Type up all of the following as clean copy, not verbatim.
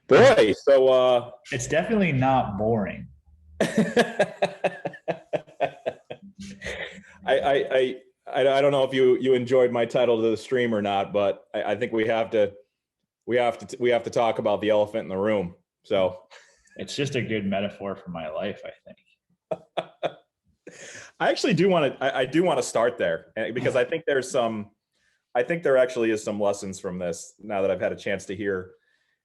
Boy, so It's definitely not boring. I don't know if you enjoyed my title to the stream or not, but I think we have to talk about the elephant in the room. So It's just a good metaphor for my life, I think. I actually do want to I do want to start there because I think there actually is some lessons from this now that I've had a chance to hear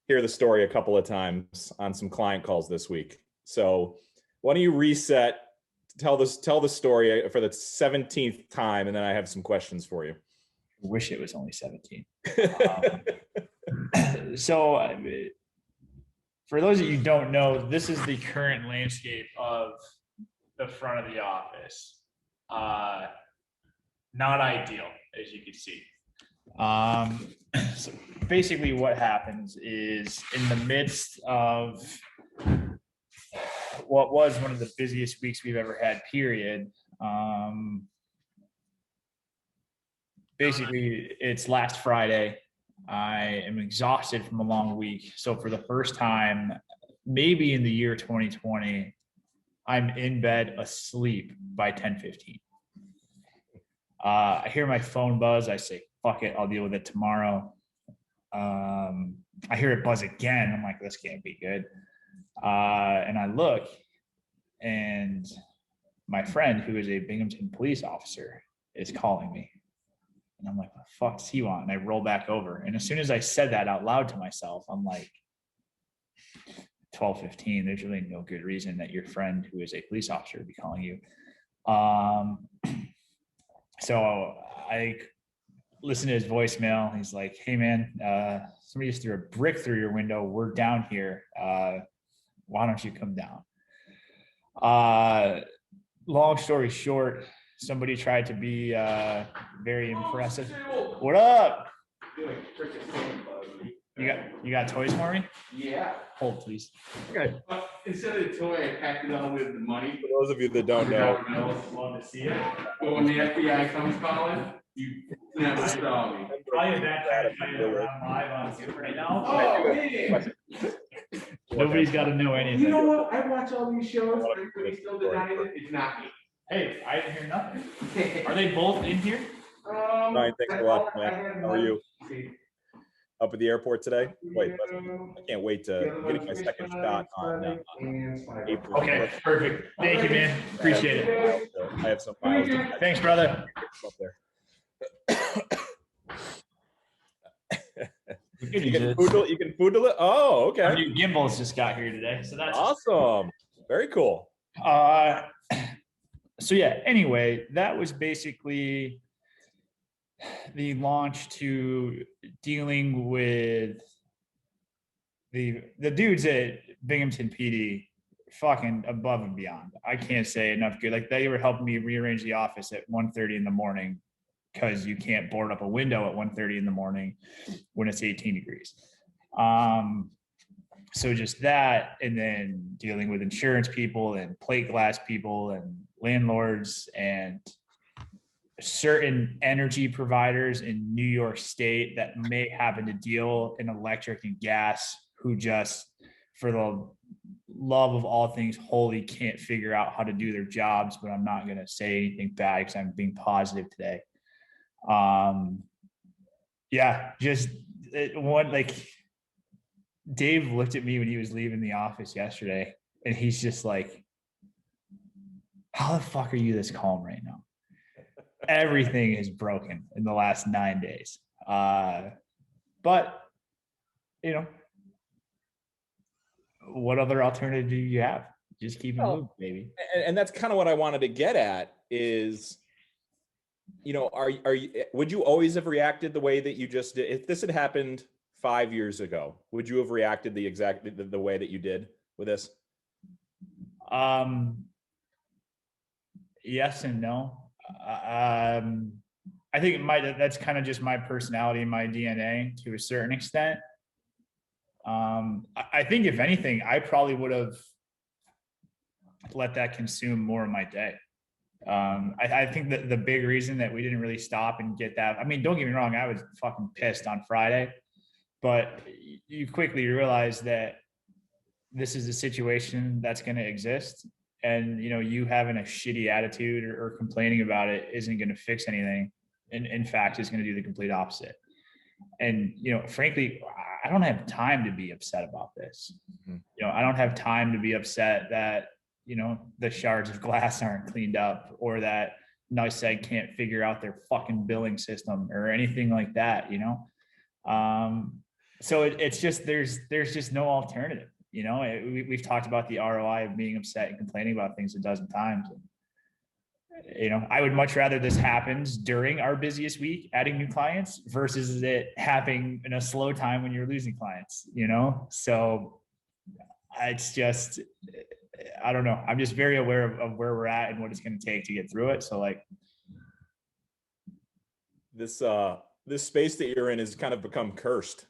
the story a couple of times on some client calls this week. So why don't you reset, tell the story for the 17th time, and then I have some questions for you. I wish it was only 17. Um, so, for those of you who don't know, this is the current landscape of the front of the office. Not ideal, as you can see. So basically, what happens is in the midst of what was one of the busiest weeks we've ever had, period. Basically, it's last Friday. I am exhausted from a long week. So, for the first time, maybe in the year 2020, I'm in bed asleep by 10:15. I hear my phone buzz. I say, fuck it, I'll deal with it tomorrow. I hear it buzz again. I'm like, this can't be good. And I look, and my friend, who is a Binghamton police officer, is calling me. And I'm like, what the fuck does he want? And I roll back over. And as soon as I said that out loud to myself, I'm like, 12:15, there's really no good reason that your friend, who is a police officer, would be calling you. So I listen to his voicemail. He's like, hey man, somebody just threw a brick through your window. We're down here. Why don't you come down? Long story short, somebody tried to be very impressive. What up? You got toys for me? Yeah. Hold, please. Okay. Instead of the toy, I packed it on with the money. For those of you that don't know, Love to see it. But when the FBI comes calling, you never saw me. Probably that kind of around live on Zoom right now. Oh, man. Nobody's got to know anything. You know what? I watch all these shows, but we still deny it. It's not me. Hey, I didn't hear nothing. Are they both in here? Ryan, thanks for watching, man. How are you? Up at the airport today? Wait, I can't wait to get my second shot on April. Okay, perfect. Thank you, man. Appreciate it. I have some files. Thanks, brother. Up there. You can foodle it. Oh, okay. Our new gimbals just got here today, so that's awesome. Very cool. So yeah. Anyway, that was basically the launch to dealing with the dudes at Binghamton PD, fucking above and beyond. I can't say enough good. Like, they were helping me rearrange the office at 1:30 in the morning because you can't board up a window at 1:30 in the morning when it's 18 degrees. So just that, and then dealing with insurance people and plate glass people and landlords and certain energy providers in New York State that may happen to deal in electric and gas, who just, for the love of all things holy, can't figure out how to do their jobs. But I'm not going to say anything bad because I'm being positive today. Yeah, just one, like, Dave looked at me when he was leaving the office yesterday, and he's just like, how the fuck are you this calm right now? Everything is broken in the last 9 days. But, you know, what other alternative do you have? Just keep it moving, baby. And that's kind of what I wanted to get at is, you know, are you, would you always have reacted the way that you just did? If this had happened 5 years ago, would you have reacted the way that you did with this? Yes and no. I think that's kind of just my personality and my DNA to a certain extent. I think if anything, I probably would have let that consume more of my day. I think that the big reason that we didn't really stop and get that, I mean, don't get me wrong, I was fucking pissed on Friday. but you quickly realize that this is a situation that's going to exist, and you having a shitty attitude or complaining about it isn't going to fix anything, and in fact it's going to do the complete opposite. And frankly, I don't have time to be upset about this. I don't have time to be upset that the shards of glass aren't cleaned up, or that NICEAG can't figure out their fucking billing system or anything like that. So it's just there's just no alternative. We've talked about the ROI of being upset and complaining about things a dozen times. I would much rather this happens during our busiest week, adding new clients, versus it happening in a slow time when you're losing clients. So it's just, I don't know. I'm just very aware of where we're at and what it's going to take to get through it. So like this space that you're in has kind of become cursed.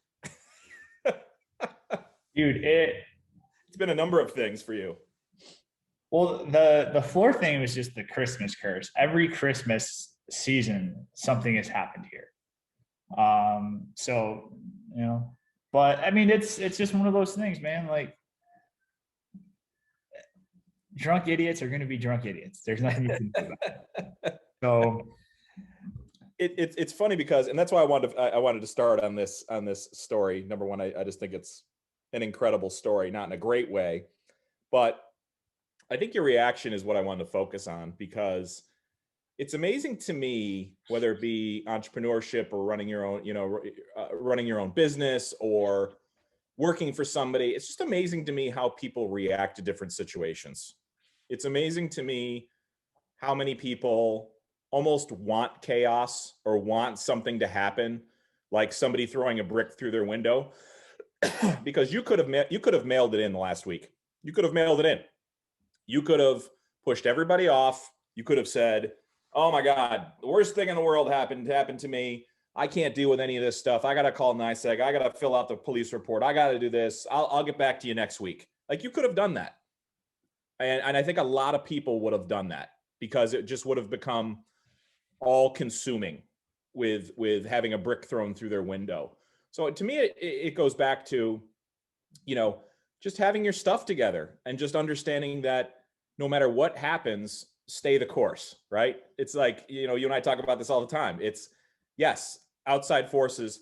Dude, it's been a number of things for you. Well, the floor thing was just the Christmas curse. Every Christmas season, something has happened here. So, but I mean, it's just one of those things, man. Like, drunk idiots are going to be drunk idiots. There's nothing you can do about it. So it's funny because, and that's why I wanted to start on this story. Number one, I just think it's an incredible story, not in a great way, but I think your reaction is what I wanted to focus on, because it's amazing to me, whether it be entrepreneurship or running your own business or working for somebody. It's just amazing to me how people react to different situations. It's amazing to me how many people almost want chaos or want something to happen, like somebody throwing a brick through their window, because you could have mailed it in the last week. You could have mailed it in. You could have pushed everybody off. You could have said, oh my God, the worst thing in the world happened to me. I can't deal with any of this stuff. I got to call NICEAG. I got to fill out the police report. I got to do this. I'll get back to you next week. Like, you could have done that. And I think a lot of people would have done that, because it just would have become all consuming with having a brick thrown through their window. So to me, it goes back to, just having your stuff together and just understanding that no matter what happens, stay the course, right? It's like, you and I talk about this all the time. It's, yes, outside forces,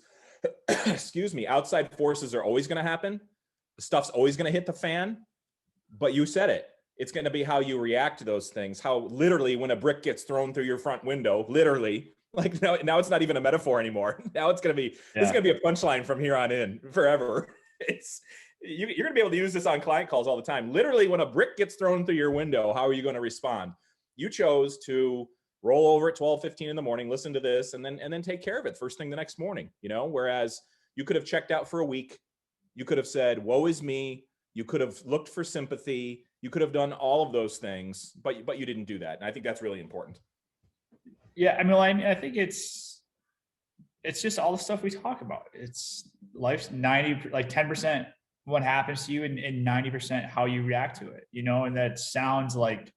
outside forces are always going to happen. Stuff's always going to hit the fan, but you said it. It's going to be how you react to those things. How literally, when a brick gets thrown through your front window, literally, like now it's not even a metaphor anymore. Now it's going to be, It's going to be a punchline from here on in forever. You're going to be able to use this on client calls all the time. Literally, when a brick gets thrown through your window, how are you going to respond? You chose to roll over at 12:15 in the morning, listen to this, and then take care of it first thing the next morning. Whereas you could have checked out for a week. You could have said, woe is me. You could have looked for sympathy. You could have done all of those things, but you didn't do that. And I think that's really important. Yeah, I mean, I think it's just all the stuff we talk about. It's life's 10% what happens to you, and 90% how you react to it, and that sounds like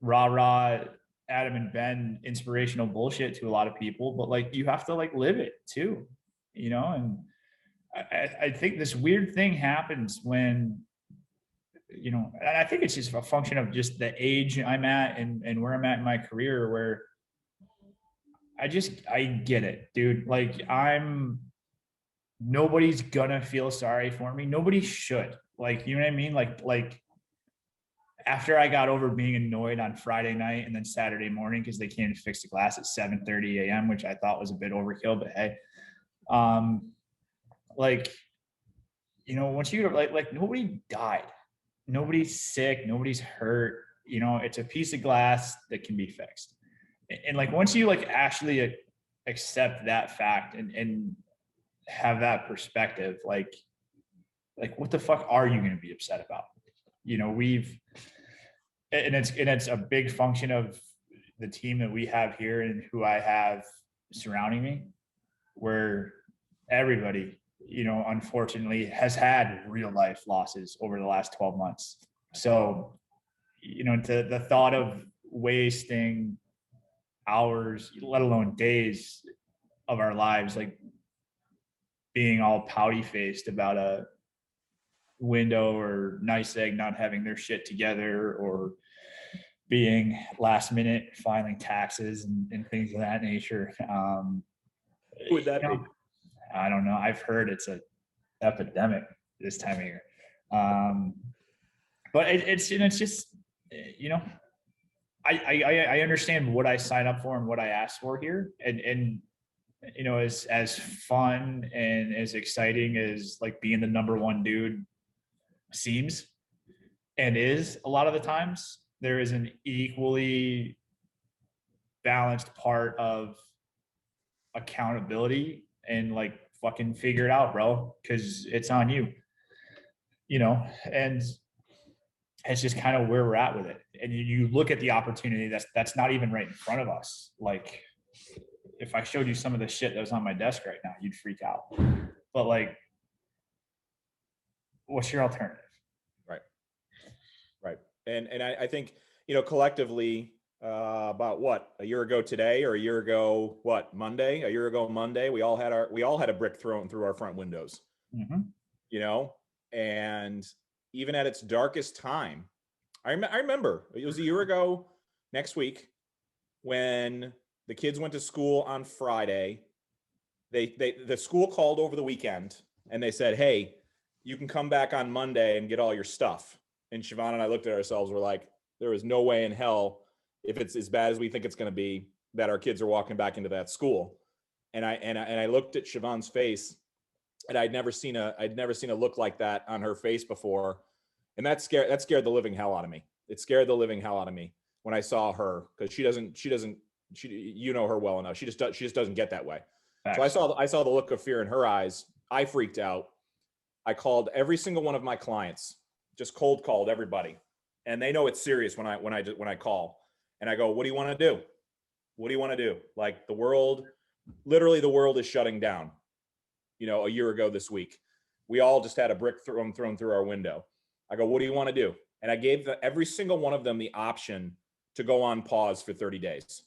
rah Adam and Ben inspirational bullshit to a lot of people, but like, you have to like live it too, and I think this weird thing happens when, and I think it's just a function of just the age I'm at and where I'm at in my career, where I get it, dude. Like, nobody's gonna feel sorry for me. Nobody should. Like, you know what I mean? Like after I got over being annoyed on Friday night and then Saturday morning because they came to fix the glass at 7:30 a.m., which I thought was a bit overkill, but hey, once you like nobody died, nobody's sick, nobody's hurt. It's a piece of glass that can be fixed. And like, once you like actually accept that fact and have that perspective, like what the fuck are you going to be upset about? It's a big function of the team that we have here and who I have surrounding me, where everybody, unfortunately has had real life losses over the last 12 months. So, to the thought of wasting hours, let alone days of our lives, like, being all pouty faced about a window or nice egg not having their shit together, or being last minute filing taxes and things of that nature. Who would that You be? know, I don't know. I've heard it's a epidemic this time of year. But it's just, you know, I understand what I sign up for and what I asked for here. And you know, as fun and as exciting as like being the number one dude seems and is a lot of the times, there is an equally balanced part of accountability and like fucking figure it out, bro, because it's on you, you know. And it's just kind of where we're at with it. And you look at the opportunity that's not even right in front of us. Like, if I showed you some of the shit that was on my desk right now, you'd freak out. But like, what's your alternative? Right. And I think, you know, collectively, about what, a year ago today, or a year ago, what, Monday, a year ago Monday, we all had a brick thrown through our front windows, you know. And even at its darkest time, I remember it was a year ago next week when the kids went to school on Friday. The school called over the weekend and they said, hey, you can come back on Monday and get all your stuff. And Siobhan and I looked at ourselves, we're like, there is no way in hell, if it's as bad as we think it's going to be, that our kids are walking back into that school. And I looked at Siobhan's face, and I'd never seen a look like that on her face before. And that scared the living hell out of me. It scared the living hell out of me when I saw her, because she, you know her well enough. She just doesn't get that way. Facts. So I saw the look of fear in her eyes. I freaked out. I called every single one of my clients, just cold called everybody. And they know it's serious when I call, and I go, what do you want to do? What do you want to do? Like, literally the world is shutting down. You know, a year ago this week, we all just had a brick thrown through our window. I go, what do you want to do? And I gave every single one of them the option to go on pause for 30 days.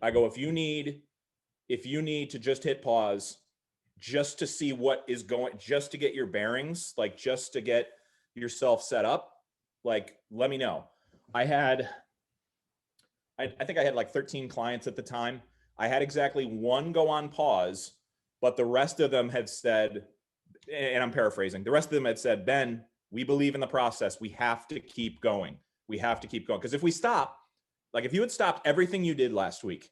I go, if you need to just hit pause, just to see what is going, just to get your bearings, like just to get yourself set up, like, let me know. I think I had like 13 clients at the time. I had exactly one go on pause, but the rest of them had said, and I'm paraphrasing, the rest of them had said, Ben, we believe in the process. We have to keep going. We have to keep going. Because if we stop, like if you had stopped everything you did last week,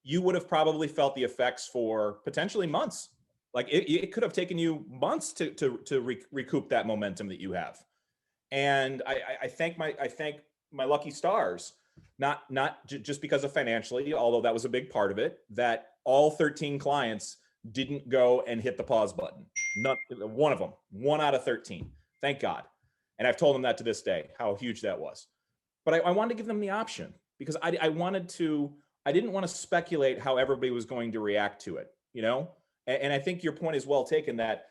you would have probably felt the effects for potentially months. Like it could have taken you months to recoup that momentum that you have. And I thank my lucky stars, not just because of financially, although that was a big part of it, that all 13 clients didn't go and hit the pause button. Not one of them, 1 out of 13. Thank God. And I've told them that to this day, how huge that was. But I wanted to give them the option, because I didn't want to speculate how everybody was going to react to it, you know? And I think your point is well taken, that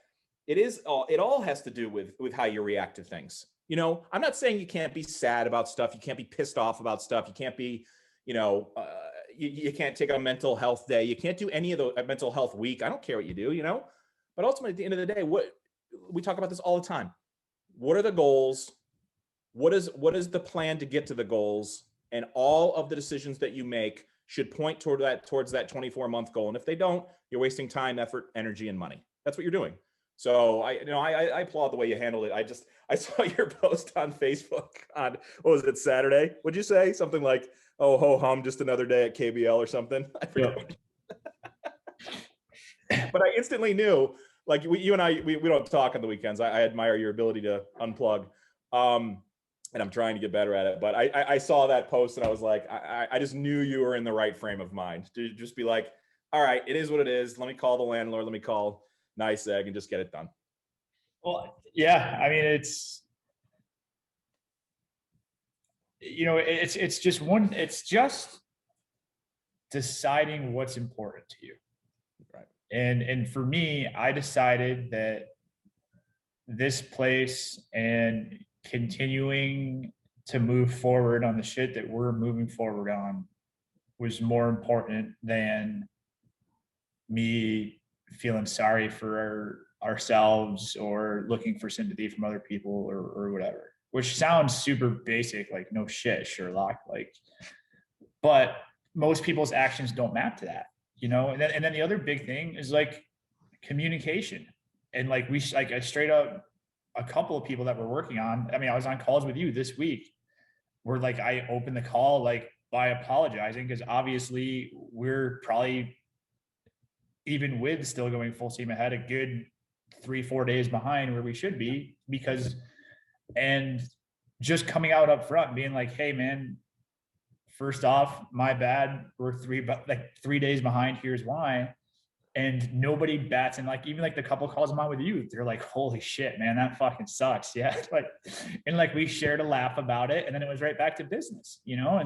it all has to do with how you react to things. You know, I'm not saying you can't be sad about stuff. You can't be pissed off about stuff. You can't be, you know, you can't take a mental health day. You can't do any of the mental health week. I don't care what you do, you know, but ultimately at the end of the day, what we talk about this all the time. What are the goals? What is the plan to get to the goals? And all of the decisions that you make should point towards that 24-month goal. And if they don't, you're wasting time, effort, energy, and money. That's what you're doing. So I applaud the way you handled it. I saw your post on Facebook on, what was it, Saturday? Would you say something like, oh, ho hum, just another day at KBL or something? I forget. Yep. But I instantly knew, like, you and I, we don't talk on the weekends. I admire your ability to unplug. And I'm trying to get better at it. But I saw that post and I was like, I just knew you were in the right frame of mind to just be like, all right, it is what it is. Let me call the landlord. Let me call Nice Egg and just get it done. Well, yeah, I mean, it's, you know, it's just deciding what's important to you. Right. And for me, I decided that this place and continuing to move forward on the shit that we're moving forward on was more important than me feeling sorry for ourselves or looking for sympathy from other people or whatever, which sounds super basic, like no shit, Sherlock, like, but most people's actions don't map to that, you know? And then the other big thing is like communication. And like like I straight up, a couple of people that we're working on, I mean, I was on calls with you this week where like I opened the call like by apologizing because obviously we're probably, even with still going full steam ahead, a good 3-4 days behind where we should be, because, and just coming out up front and being like, hey man, first off, my bad, we're 3 days behind, here's why. And nobody bats. And like, even like the couple calls I'm on with you, they're like, holy shit, man, that fucking sucks. Yeah. Like, and like we shared a laugh about it and then it was right back to business, you know?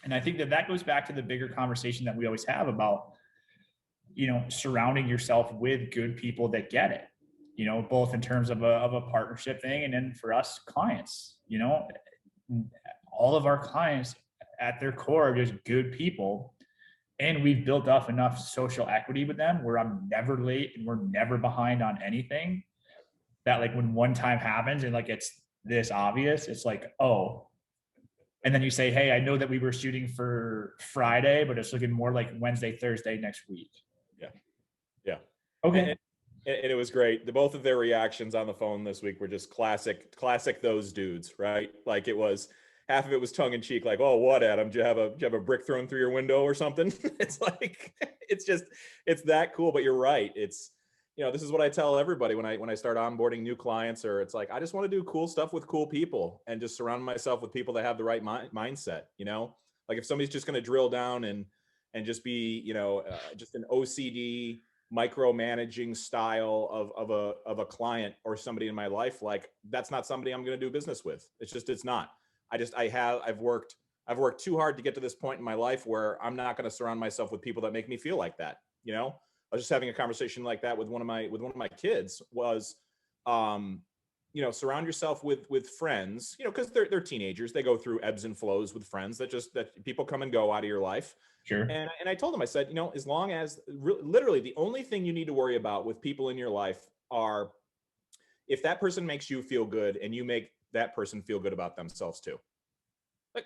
And I think that goes back to the bigger conversation that we always have about, you know, surrounding yourself with good people that get it, you know, both in terms of a partnership thing. And then for us clients, you know, all of our clients at their core are just good people. And we've built up enough social equity with them where I'm never late and we're never behind on anything, that like when one time happens and like it's this obvious, it's like, oh, and then you say, hey, I know that we were shooting for Friday, but it's looking more like Wednesday, Thursday next week. Yeah. Yeah. Okay. And it was great. Both of their reactions on the phone this week were just classic those dudes, right? Like it was, half of it was tongue in cheek, like, oh, what, Adam? Do you have a brick thrown through your window or something? It's like, it's that cool. But you're right. It's, you know, this is what I tell everybody when I start onboarding new clients, or it's like, I just want to do cool stuff with cool people and just surround myself with people that have the right mindset, you know? Like if somebody's just going to drill down and just be, you know, just an OCD micromanaging style of a client or somebody in my life, like that's not somebody I'm going to do business with. It's not. I've worked too hard to get to this point in my life where I'm not going to surround myself with people that make me feel like that. You know, I was just having a conversation like that with one of my kids was, you know, surround yourself with friends, you know, because they're teenagers. They go through ebbs and flows with friends that people come and go out of your life. Sure. And I told him, I said, you know, as long as literally the only thing you need to worry about with people in your life are if that person makes you feel good and you make that person feel good about themselves too.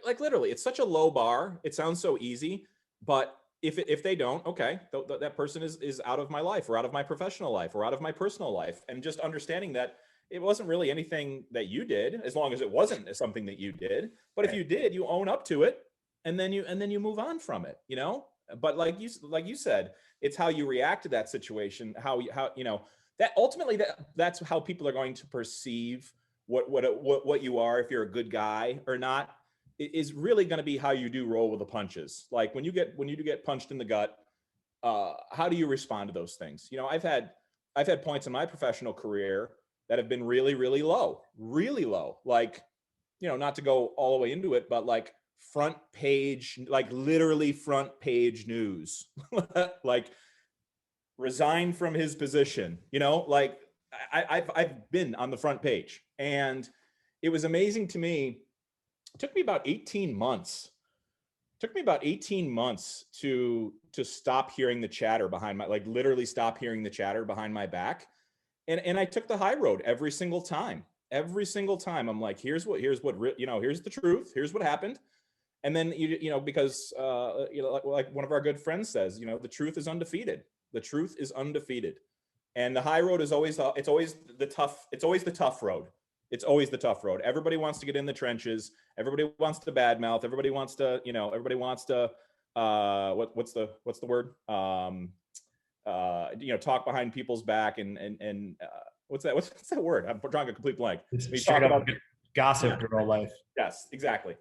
Like literally, it's such a low bar. It sounds so easy, but if they don't, okay, that person is out of my life or out of my professional life or out of my personal life. And just understanding that it wasn't really anything that you did, as long as it wasn't something that you did. But if you did, you own up to it, and then you move on from it, you know. But like you said, it's how you react to that situation, how you know that ultimately that's how people are going to perceive what you are, if you're a good guy or not, is really going to be how you do roll with the punches. Like when you do get punched in the gut, how do you respond to those things? You know, I've had points in my professional career that have been really, really low, like, you know, not to go all the way into it, but like front page, like literally front page news, like resigned from his position, you know, like I've been on the front page, and it was amazing to me. It took me about 18 months. To stop hearing the chatter behind my, like literally stop hearing the chatter behind my back. And I took the high road every single time. I'm like, here's what, you know, here's the truth. Here's what happened. And then, you know, because, you know, like one of our good friends says, you know, the truth is undefeated. The truth is undefeated. And the high road is always, it's always the tough road. It's always the tough road. Everybody wants to get in the trenches. Everybody wants to badmouth. Everybody wants to, you know, what's the word? You know, talk behind people's back and what's that word? I'm drawing a complete blank. It's straight up gossip girl life. Yes, exactly.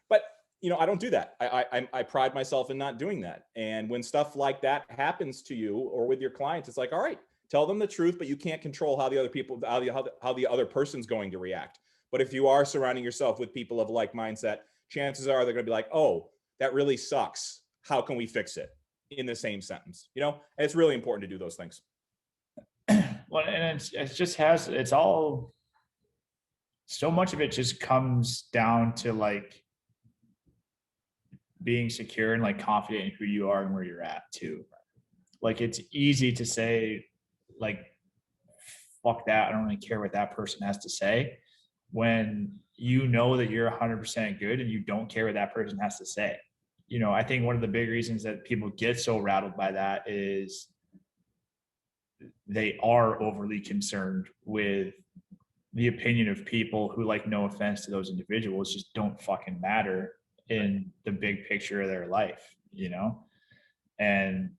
But you know, I don't do that. I pride myself in not doing that. And when stuff like that happens to you or with your clients, it's like, all right, tell them the truth, but you can't control how the other person's going to react. But if you are surrounding yourself with people of like mindset, chances are they're going to be like, oh, that really sucks. How can we fix it? In the same sentence, you know. And it's really important to do those things. Well, and it's all, so much of it just comes down to like being secure and like confident in who you are and where you're at too. Like, it's easy to say, like, fuck that, I don't really care what that person has to say, when you know that you're 100% good and you don't care what that person has to say. You know, I think one of the big reasons that people get so rattled by that is they are overly concerned with the opinion of people who, like, no offense to those individuals, just don't fucking matter in the big picture of their life, you know? And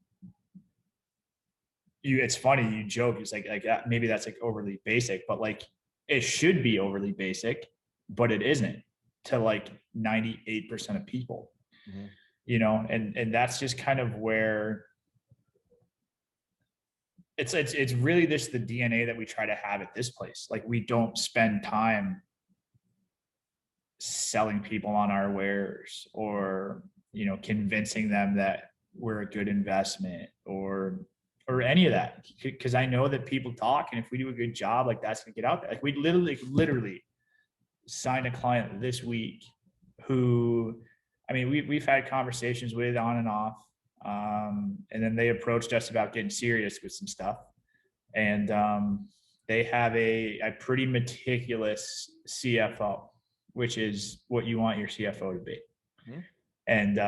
it's funny, you joke, it's like maybe that's like overly basic, but like it should be overly basic, but it isn't to like 98% of people, you know? And that's just kind of where it's really just the DNA that we try to have at this place. Like, we don't spend time selling people on our wares, or, you know, convincing them that we're a good investment, or any of that. Because I know that people talk, and if we do a good job, like, that's gonna get out there. Like, we literally signed a client this week who, I mean, we've had conversations with on and off. And then they approached us about getting serious with some stuff. And they have a pretty meticulous CFO, which is what you want your CFO to be. And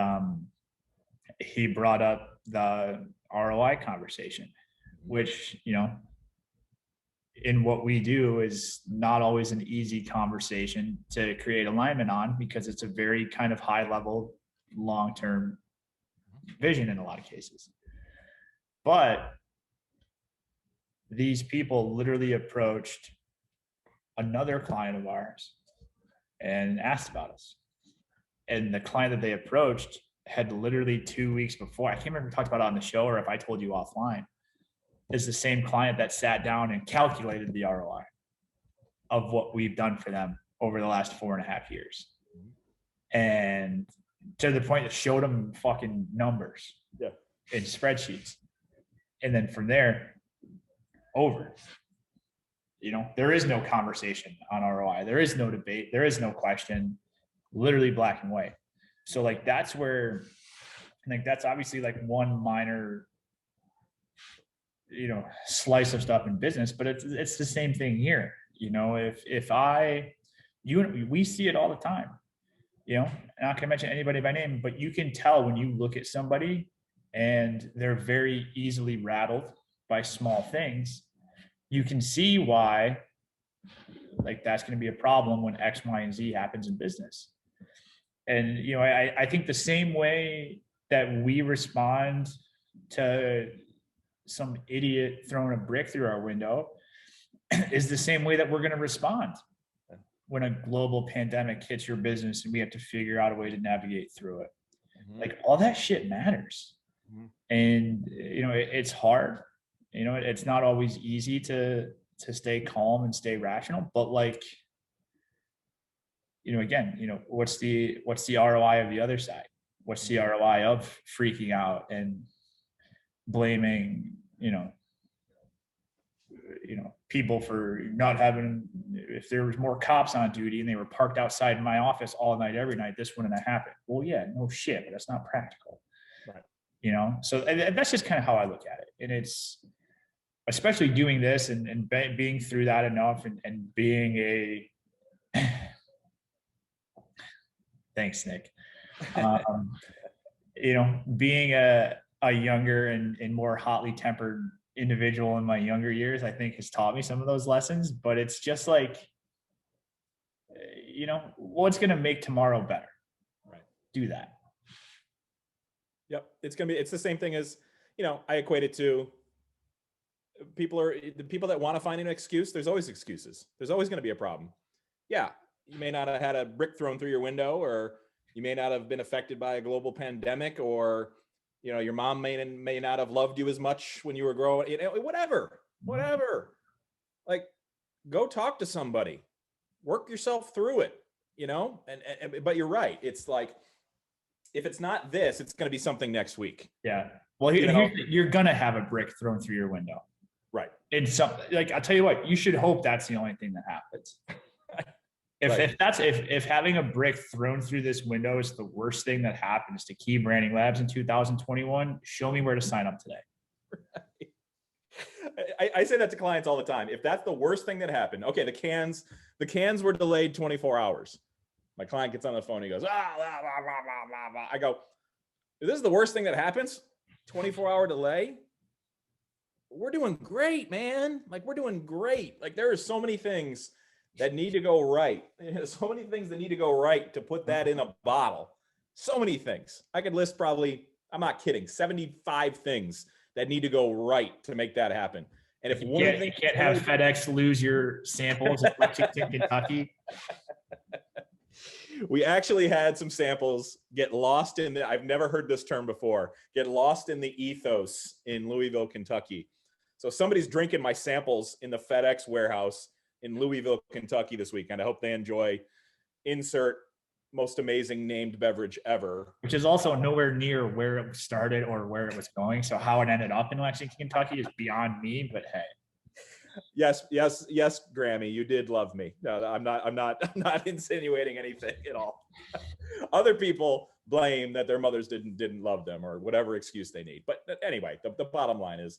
he brought up the ROI conversation, which, you know, in what we do is not always an easy conversation to create alignment on, because it's a very kind of high level, long-term vision in a lot of cases. But these people literally approached another client of ours and asked about us. And the client that they approached had literally 2 weeks before, I can't remember if we talked about it on the show or if I told you offline, is the same client that sat down and calculated the ROI of what we've done for them over the last 4.5 years. And to the point that showed them fucking numbers in spreadsheets. And then from there, over. You know, there is no conversation on ROI. There is no debate. There is no question, literally black and white. So like, that's where, I think that's obviously like one minor, you know, slice of stuff in business, but it's the same thing here. You know, we see it all the time, you know, I'm not going to mention anybody by name, but you can tell when you look at somebody and they're very easily rattled by small things, you can see why, like, that's going to be a problem when X, Y, and Z happens in business. And, you know, I think the same way that we respond to some idiot throwing a brick through our window is the same way that we're going to respond when a global pandemic hits your business and we have to figure out a way to navigate through it. Like, all that shit matters. And, you know, it's hard. You know, it's not always easy to stay calm and stay rational, but like, you know, again, you know, what's the ROI of the other side? What's the ROI of freaking out and blaming, you know, people for not having, if there was more cops on duty and they were parked outside my office all night, every night, this wouldn't have happened. Well, yeah, no shit, but that's not practical. Right. You know, so and that's just kind of how I look at it. And it's, especially doing this and being through that enough and being a, thanks, Nick. You know, being a younger and more hotly tempered individual in my younger years, I think has taught me some of those lessons, but it's just like, you know, what's going to make tomorrow better? Right. Do that. Yep. It's the same thing as, you know, I equate it to the people that want to find an excuse. There's always excuses. There's always going to be a problem. Yeah. You may not have had a brick thrown through your window, or you may not have been affected by a global pandemic, or, you know, your mom may not have loved you as much when you were growing, you know, whatever. Like, go talk to somebody, work yourself through it, you know, but you're right. It's like, if it's not this, it's going to be something next week. Yeah. Well, you're going to have a brick thrown through your window. Right. And something like, I'll tell you what, you should hope that's the only thing that happens. If having a brick thrown through this window is the worst thing that happens to Key Branding Labs in 2021, show me where to sign up today. I say that to clients all the time. If that's the worst thing that happened, okay, the cans were delayed 24 hours. My client gets on the phone. He goes, blah, blah, blah, blah, blah. I go, this is the worst thing that happens? 24-hour delay? We're doing great, man. Like, we're doing great. Like, there are so many things that need to go right. So many things that need to go right to put that in a bottle. So many things. I could list probably, I'm not kidding, 75 things that need to go right to make that happen. And if one of the things you can't have FedEx lose your samples in Lexington, Kentucky. We actually had some samples get lost in the, I've never heard this term before, get lost in the ethos in Louisville, Kentucky. So somebody's drinking my samples in the FedEx warehouse in Louisville, Kentucky this weekend. I hope they enjoy insert most amazing named beverage ever. Which is also nowhere near where it started or where it was going. So how it ended up in Lexington, Kentucky is beyond me, but hey. Yes, Grammy, you did love me. No, I'm not insinuating anything at all. Other people blame that their mothers didn't love them or whatever excuse they need. But anyway, the bottom line is,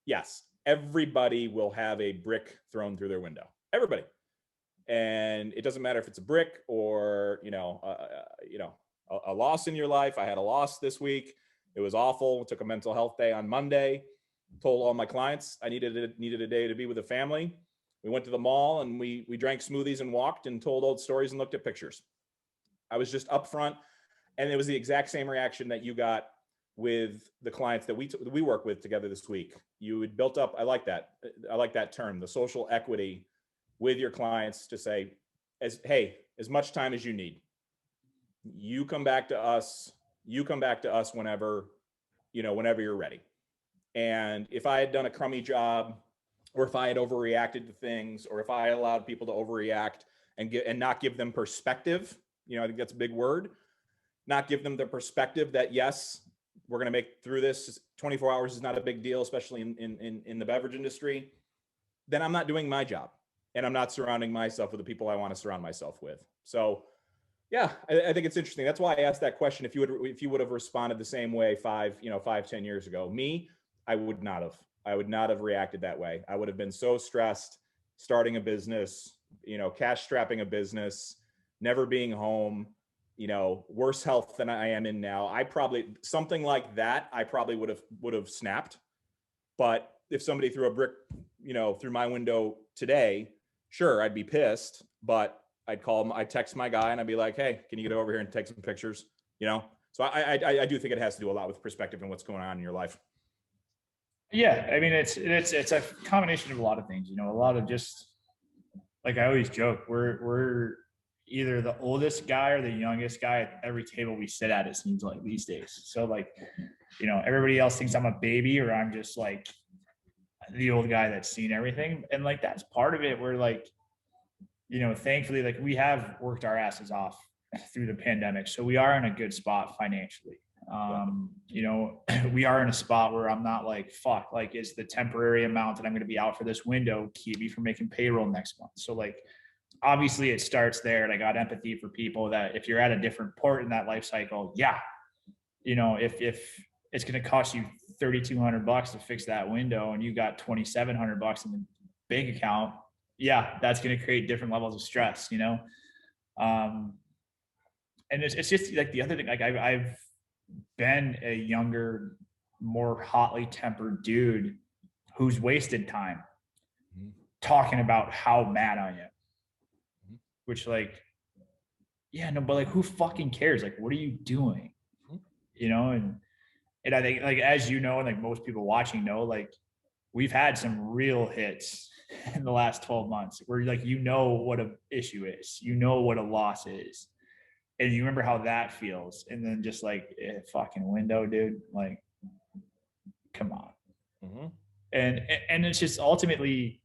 yes, everybody will have a brick thrown through their window. Everybody. And it doesn't matter if it's a brick or, a loss in your life. I had a loss this week. It was awful. Took a mental health day on Monday. Told all my clients I needed a day to be with the family. We went to the mall and we drank smoothies and walked and told old stories and looked at pictures. I was just upfront, and it was the exact same reaction that you got with the clients that we work with together this week. You had built up. I like that term, the social equity with your clients to say, as much time as you need. You come back to us. Whenever you're ready. And if I had done a crummy job, or if I had overreacted to things, or if I allowed people to overreact and not give them perspective, I think that's a big word, not give them the perspective that, yes, we're going to make through this. 24 hours is not a big deal, especially in the beverage industry. Then I'm not doing my job, and I'm not surrounding myself with the people I want to surround myself with. So yeah, I think it's interesting. That's why I asked that question. If you would have responded the same way 5-10 years ago, me, I would not have reacted that way. I would have been so stressed starting a business, cash strapping a business, never being home, worse health than I am in now. Something like that, I probably would have snapped. But if somebody threw a brick, through my window today, sure, I'd be pissed, but I'd call him, I'd text my guy and I'd be like, hey, can you get over here and take some pictures? So I do think it has to do a lot with perspective and what's going on in your life. Yeah, I mean, it's a combination of a lot of things. A lot of just, like I always joke, we're either the oldest guy or the youngest guy at every table we sit at, it seems like these days. So like, everybody else thinks I'm a baby or I'm just like the old guy that's seen everything. And like, that's part of it. We're like, thankfully, like we have worked our asses off through the pandemic. So we are in a good spot financially. We are in a spot where I'm not like, fuck, like is the temporary amount that I'm going to be out for this window keep me from making payroll next month? So like, obviously it starts there, and I got empathy for people that if you're at a different port in that life cycle, yeah, if it's going to cost you $3,200 to fix that window and you got $2,700 in the bank account, yeah, that's going to create different levels of stress, and it's just like the other thing, like I've been a younger, more hotly tempered dude who's wasted time talking about how mad I am, which like, yeah, no, but like who fucking cares? Like, what are you doing? And I think like, as and like most people watching know, like we've had some real hits in the last 12 months where like, what an issue is, what a loss is. And you remember how that feels. And then just like a fucking window, dude, like, come on. Mm-hmm. And it's just ultimately,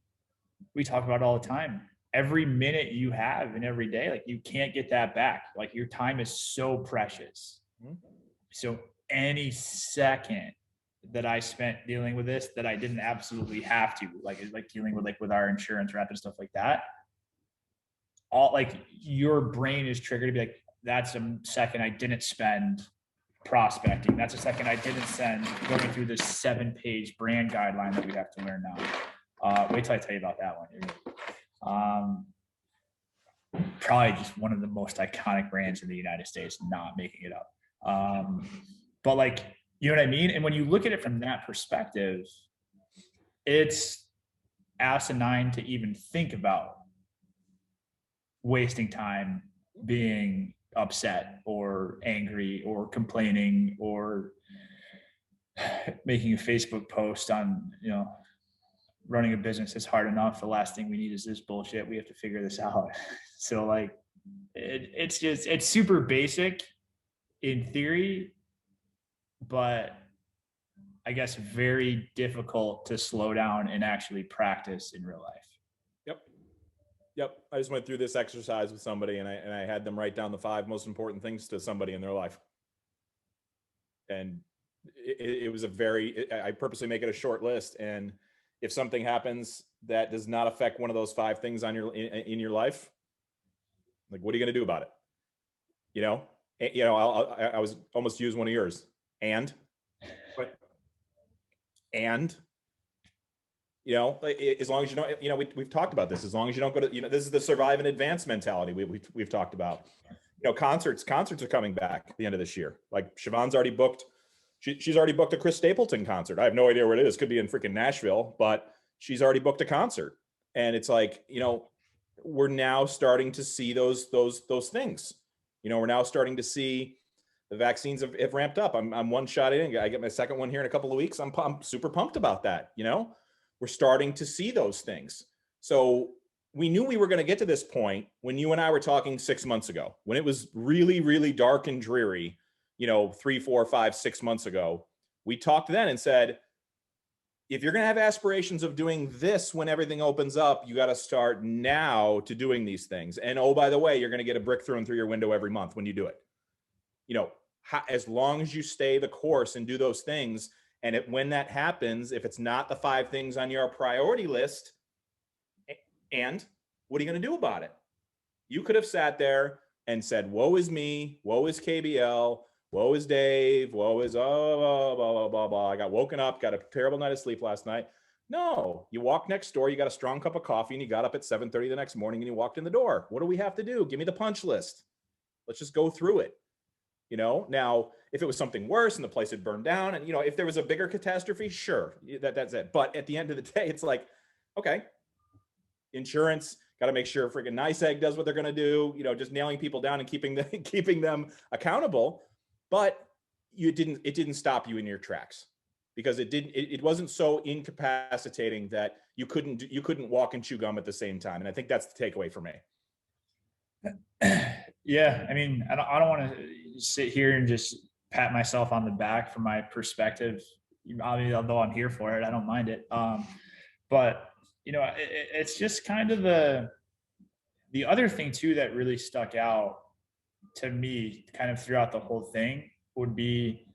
we talk about it all the time. Every minute you have in every day, like you can't get that back. Like your time is so precious. Mm-hmm. So any second that I spent dealing with this, that I didn't absolutely have to, like dealing with our insurance rep and stuff like that, all like your brain is triggered to be like, that's a second I didn't spend prospecting. That's a second I didn't send, going through this 7-page brand guideline that we have to learn now. Wait till I tell you about that one. Probably just one of the most iconic brands in the United States, not making it up. But like, you know what I mean? And when you look at it from that perspective, it's asinine to even think about wasting time being upset or angry or complaining or making a Facebook post on, running a business is hard enough. The last thing we need is this bullshit. We have to figure this out. So like, it's super basic in theory, but I guess very difficult to slow down and actually practice in real life. Yep. I just went through this exercise with somebody and I had them write down the 5 most important things to somebody in their life. And it was I purposely make it a short list. And if something happens that does not affect one of those 5 things on in your life, like, what are you going to do about it? I was almost use one of yours. And as long as you don't, we've talked about this, as long as you don't go to, this is the survive and advance mentality we've talked about. Concerts are coming back at the end of this year. Like Siobhan's already booked. She's already booked a Chris Stapleton concert. I have no idea where it is. Could be in freaking Nashville, but she's already booked a concert. And it's like, we're now starting to see those things. We're now starting to see the vaccines have ramped up. I'm 1 shot in. I get my 2nd one here in a couple of weeks. I'm super pumped about that. We're starting to see those things. So we knew we were going to get to this point when you and I were talking 6 months ago, when it was really, really dark and dreary, 3, 4, 5, 6 months ago. We talked then and said, if you're going to have aspirations of doing this when everything opens up, you got to start now to doing these things. And oh, by the way, you're going to get a brick thrown through your window every month when you do it. As long as you stay the course and do those things. And when that happens, if it's not the 5 things on your priority list, and what are you going to do about it? You could have sat there and said, woe is me, woe is KBL, woe is Dave, woe is blah, blah, blah, blah. I got woken up, got a terrible night of sleep last night. No, you walk next door, you got a strong cup of coffee, and you got up at 7:30 the next morning and you walked in the door. What do we have to do? Give me the punch list. Let's just go through it. Now, if it was something worse and the place had burned down and, if there was a bigger catastrophe, sure, that's it. But at the end of the day, it's like, okay, insurance, got to make sure freaking NICEAG does what they're going to do, just nailing people down and keeping them accountable. But it didn't stop you in your tracks, because it wasn't so incapacitating that you couldn't walk and chew gum at the same time. And I think that's the takeaway for me. Yeah. I mean, I don't want to sit here and just pat myself on the back from my perspective. Obviously, although I'm here for it, I don't mind it. But it's just kind of the other thing too that really stuck out to me kind of throughout the whole thing would be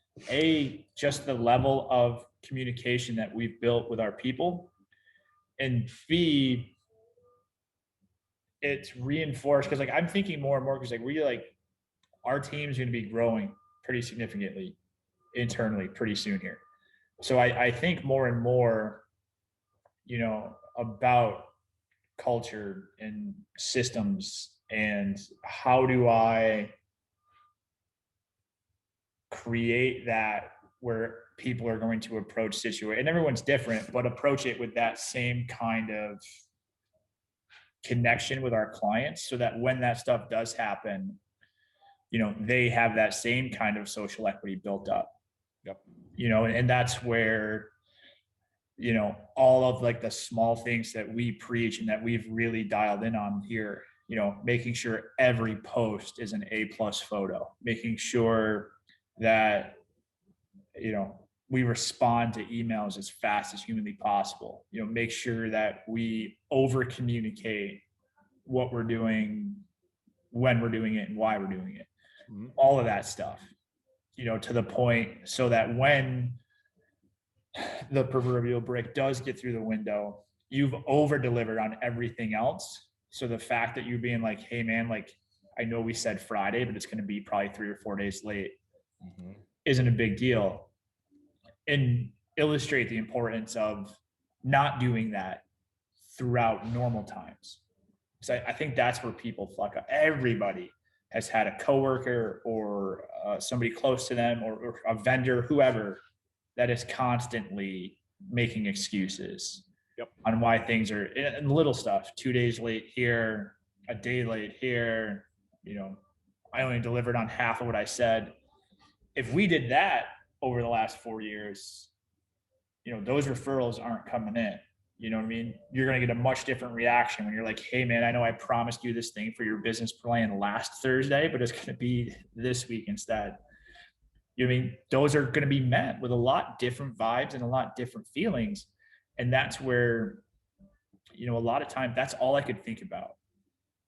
just the level of communication that we've built with our people, and B, it's reinforced because I'm thinking more and more, because our team's going to be growing pretty significantly internally pretty soon here. So I think more and more, about culture and systems and how do I create that where people are going to approach situation, and everyone's different, but approach it with that same kind of connection with our clients, so that when that stuff does happen, they have that same kind of social equity built up. Yep. And that's where, all of the small things that we preach and that we've really dialed in on here, making sure every post is an A+ photo, making sure that, we respond to emails as fast as humanly possible, make sure that we over communicate what we're doing, when we're doing it, and why we're doing it. Mm-hmm. All of that stuff, to the point so that when the proverbial brick does get through the window, you've over delivered on everything else. So the fact that you being like, hey man, I know we said Friday, but it's going to be probably 3 or 4 days late. Mm-hmm. isn't a big deal, and illustrate the importance of not doing that throughout normal times. So I think that's where people fuck up. Everybody has had a coworker or somebody close to them, or a vendor, whoever, that is constantly making excuses on why things are, and little stuff, 2 days late here, a day late here, I only delivered on half of what I said. If we did that over the last 4 years, those referrals aren't coming in. You know what I mean? You're going to get a much different reaction when you're like, hey man, I know I promised you this thing for your business plan last Thursday, but it's going to be this week instead. You know what I mean? Those are going to be met with a lot different vibes and a lot different feelings. And that's where, a lot of time, that's all I could think about.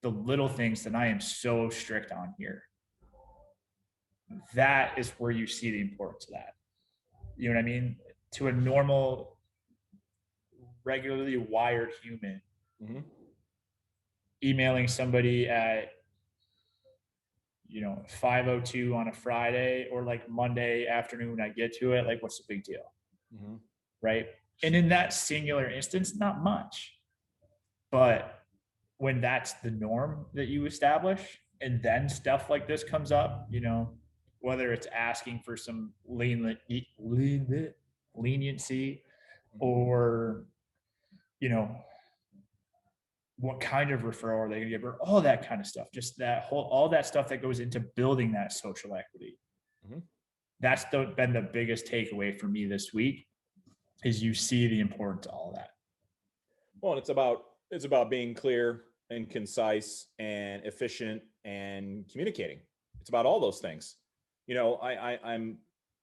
The little things that I am so strict on here. That is where you see the importance of that. You know what I mean? To a normal, regularly wired human, emailing somebody at 5:02 on a Friday, or like Monday afternoon when I get to it, like, what's the big deal? Right? And in that singular instance, not much. But when that's the norm that you establish, and then stuff like this comes up, whether it's asking for some leniency, or what kind of referral are they going to give, or all that kind of stuff, just all that stuff that goes into building that social equity. That's been the biggest takeaway for me this week, is you see the importance of all that. Well, it's about being clear and concise and efficient and communicating. It's about all those things.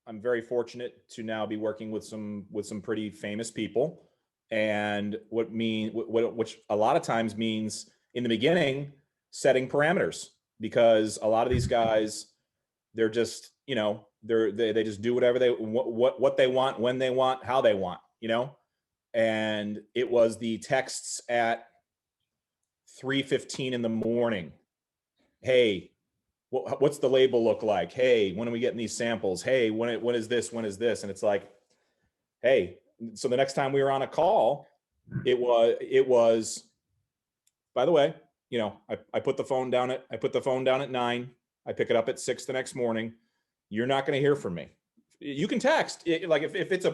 I'm very fortunate to now be working with some pretty famous people, and which a lot of times means, in the beginning, setting parameters, because a lot of these guys, they're just, they just do whatever what they want, when they want, how they want, and it was the texts at 3:15 in the morning. Hey, what's the label look like? Hey, when are we getting these samples? Hey, when is this? When is this? And it's like, hey, so the next time we were on a call, it was, by the way, I put the phone down at 9. I pick it up at 6 the next morning. You're not going to hear from me. You can text, like if it's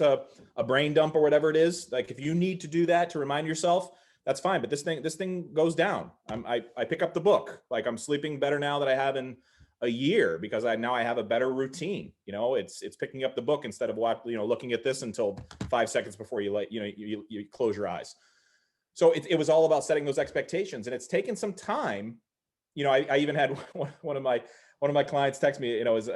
a brain dump or whatever it is, like if you need to do that to remind yourself, that's fine. But this thing goes down. I pick up the book. Like, I'm sleeping better now that I have in a year, because I have a better routine. It's picking up the book instead of looking at this until 5 seconds before you close your eyes. So it was all about setting those expectations, and it's taken some time. I even had one of my clients text me. It was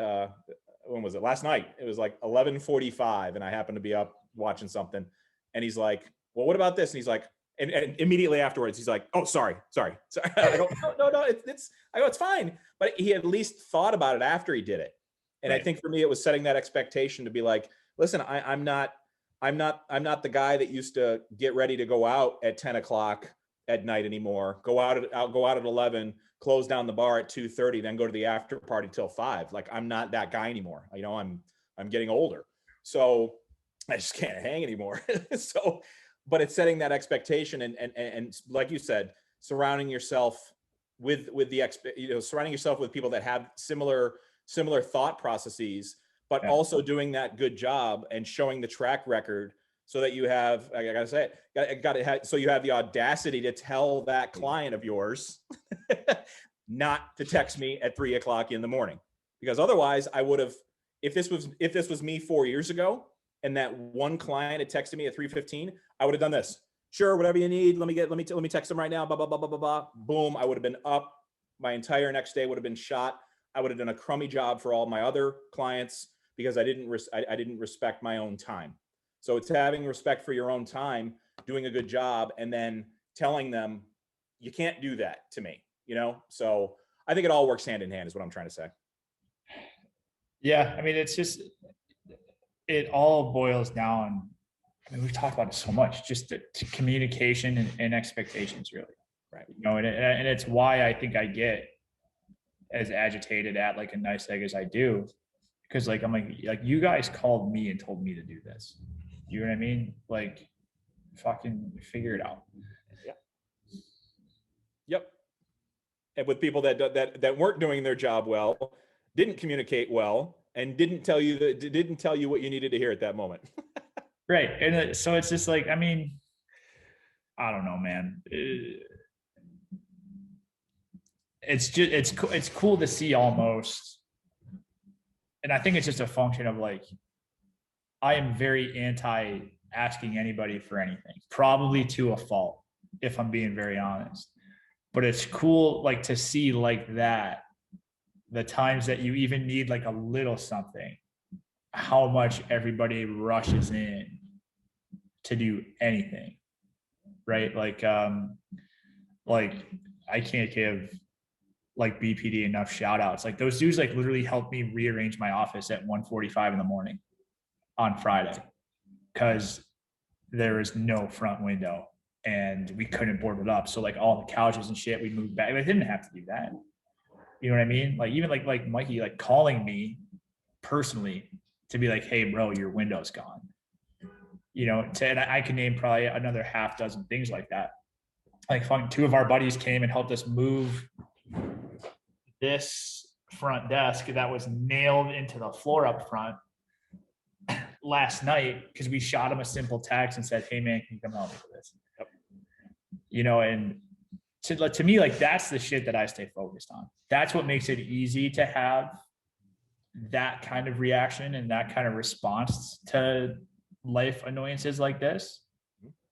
when was it? Last night. It was like 11:45, and I happened to be up watching something, and he's like, "Well, what about this?" And he's like, and immediately afterwards, he's like, "Oh, sorry." I go, no, it's fine. But he at least thought about it after he did it. And right. I think for me, it was setting that expectation to be like, listen, I'm not the guy that used to get ready to go out at 10 o'clock at night anymore. I'll go out at 11, close down the bar at 2:30, then go to the after party till 5. Like, I'm not that guy anymore. I'm getting older, so I just can't hang anymore. But it's setting that expectation, and like you said, surrounding yourself with surrounding yourself with people that have similar thought processes, but also doing that good job and showing the track record, so that you have, I gotta say it, so you have the audacity to tell that client of yours not to text me at 3 o'clock in the morning, because otherwise I would have, if this was me 4 years ago, and that one client had texted me at 3:15, I would have done this. Sure, whatever you need. Let me text them right now. Blah, blah, blah, blah, blah, blah. Boom. I would have been up. My entire next day would have been shot. I would have done a crummy job for all my other clients, because I didn't respect my own time. So it's having respect for your own time, doing a good job, and then telling them, you can't do that to me, So I think it all works hand in hand, is what I'm trying to say. Yeah. I mean, it's just, it all boils down. I mean, we've talked about it so much, just to communication and expectations, really. Right. And it's why I think I get as agitated at like a nice egg as I do, Cause like, I'm like, you guys called me and told me to do this. You know what I mean? Like, fucking figure it out. Yep. And with people that weren't doing their job well, didn't communicate well, and didn't tell you what you needed to hear at that moment. Right. And so it's just like, I mean, I don't know, man. It's just, it's cool to see almost. And I think it's just a function of like, I am very anti asking anybody for anything, probably to a fault, if I'm being very honest. But it's cool, like, to see like that, the times that you even need like a little something, how much everybody rushes in to do anything, right? Like I can't give like BPD enough shout outs. Like those dudes like literally helped me rearrange my office at 1:45 in the morning on Friday because there was no front window and we couldn't board it up. So like all the couches and shit, we moved back. I didn't have to do that. You know what I mean? Like even like Mikey, like calling me personally to be like, hey bro, your window's gone. You know, and I can name probably another half dozen things like that. Like fucking two of our buddies came and helped us move this front desk that was nailed into the floor up front last night because we shot him a simple text and said, hey man, can you come help me with this? Yep. You know, and to me, like that's the shit that I stay focused on. That's what makes it easy to have that kind of reaction and that kind of response to life annoyances like this,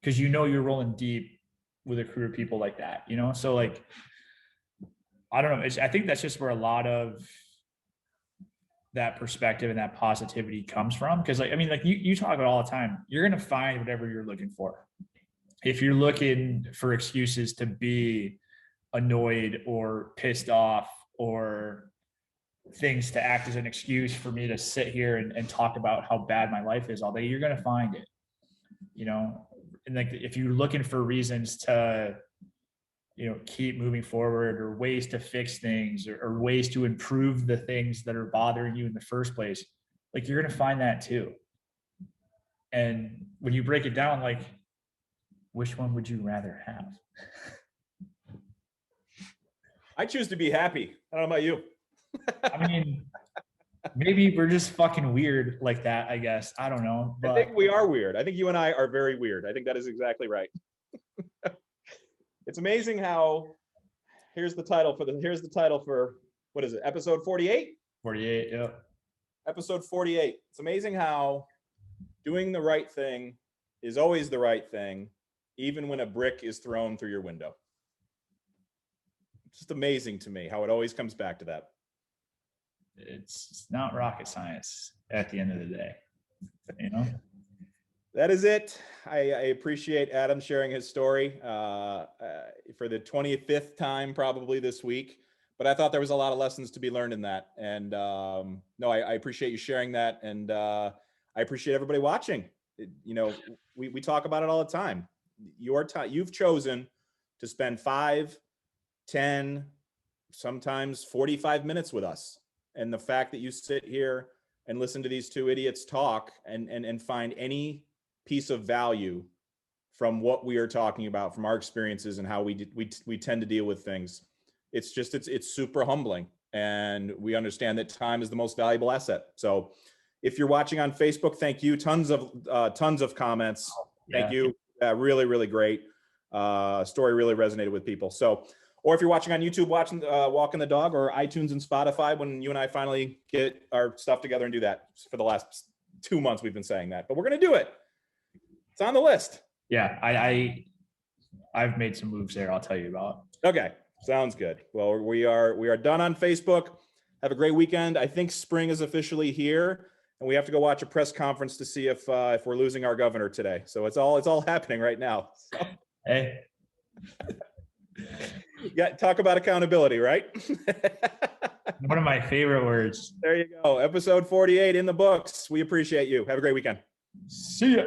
because you know you're rolling deep with a crew of people like that, you know? So like, I don't know. I think that's just where a lot of that perspective and that positivity comes from. Cause like, I mean, like you talk about all the time, you're going to find whatever you're looking for. If you're looking for excuses to be annoyed or pissed off or things to act as an excuse for me to sit here and talk about how bad my life is all day, you're going to find it, you know? And like, if you're looking for reasons to, you know, keep moving forward or ways to fix things or ways to improve the things that are bothering you in the first place, like you're going to find that too. And when you break it down, like, which one would you rather have? I choose to be happy. I don't know about you. I mean, maybe we're just fucking weird like that, I guess. I don't know. But I think we are weird. I think you and I are very weird. I think that is exactly right. It's amazing how here's the title for what is it? Episode 48? 48, yeah. Episode 48. It's amazing how doing the right thing is always the right thing, even when a brick is thrown through your window. It's just amazing to me how it always comes back to that. It's not rocket science at the end of the day, you know? That is it. I appreciate Adam sharing his story for the 25th time probably this week. But I thought there was a lot of lessons to be learned in that. And no, I appreciate you sharing that. And I appreciate everybody watching. You know, we talk about it all the time. You've chosen to spend 5, 10, sometimes 45 minutes with us. And the fact that you sit here and listen to these two idiots talk and find any piece of value from what we are talking about, from our experiences and how we tend to deal with things. It's just, it's super humbling. And we understand that time is the most valuable asset. So if you're watching on Facebook, thank you. Tons of comments. Thank you. Really, really great. Story really resonated with people. So, or if you're watching on YouTube, watching Walking the Dog, or iTunes and Spotify, when you and I finally get our stuff together and do that. For the last 2 months, we've been saying that, but we're going to do it. It's on the list. Yeah, I've made some moves there. I'll tell you about. Okay, sounds good. Well, we are done on Facebook. Have a great weekend. I think spring is officially here, and we have to go watch a press conference to see if we're losing our governor today. So it's all happening right now. So. Hey. Yeah, talk about accountability, right? One of my favorite words. There you go. Episode 48 in the books. We appreciate you. Have a great weekend. See ya.